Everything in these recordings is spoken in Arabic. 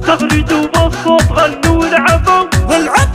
زغردوا بالصوت غنوا ولعبوا والعب.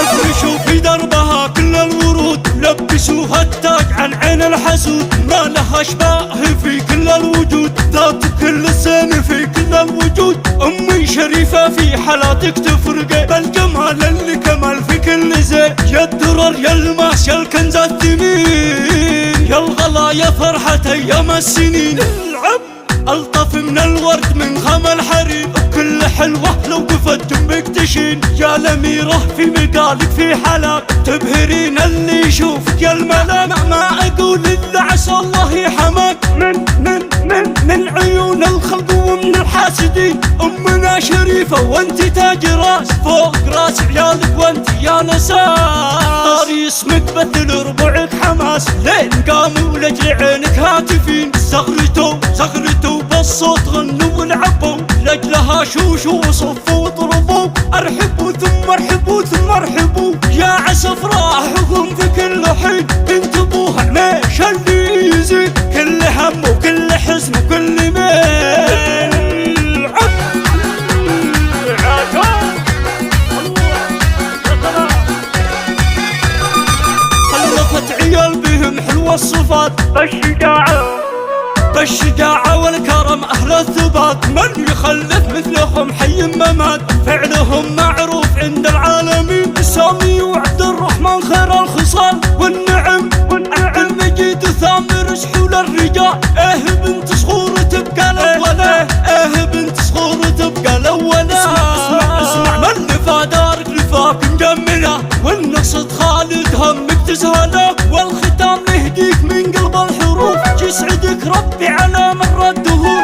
افرشوا في دربها كل الورود، لبسوها التاج عن عين الحسود، ما لها اشباه في كل الوجود، ذات كل السن في كل الوجود. امي شريفة في حالاتك تفرقي، بالجمال اللي كمال في كل زين، يا الدرر يا الماس يا الكنز الثمين، يا الغلا يا فرحة ايام السنين. العب الطف من الورد من خام الحرير، كل حلوة لو وقفت جنبك تشين، يا الأميرة في مقالك في حلاك، تبهرين اللي يشوفك يا الملاك. ما أقول إلا عسى الله يحماك من عيون الخلق ومن الحاسدين. أمنا شريفة وانت تاج راس فوق راس عيالك، وانت يا نساس طاري اسمك مثل ربعك حماس، لين قاموا لأجل عينك هاتفين. زغرتوا بالصوت غنوا ولعبوا، لأجلها شوشوا وصفوا وضربوا. أرحبوا ثم أرحبوا ثم أرحبوا، يا عسى افراحهم في كل حين، انتبهوا عميش اللي يزيد كل هم وكل حزن وكل ميل. خلفت عيال بهم حلوة الصفات، بالشجاعة والكرم أهل الثبات، من يخلف مثلهم حي ممات، فعلهم معروف عند العالمين. سامي وعبد الرحمن خير الخصال، والنعم المجيد ثامر سحول الرجال. بنت صخور تبقى الأولى، بنت صخور تبقى الأولى. اسمع من لفا دارك لفاك مجملة، والنقصد خالد همك تسهله، والختام نهديك من قلب الحروف، يسعدك ربي على مر الدهور.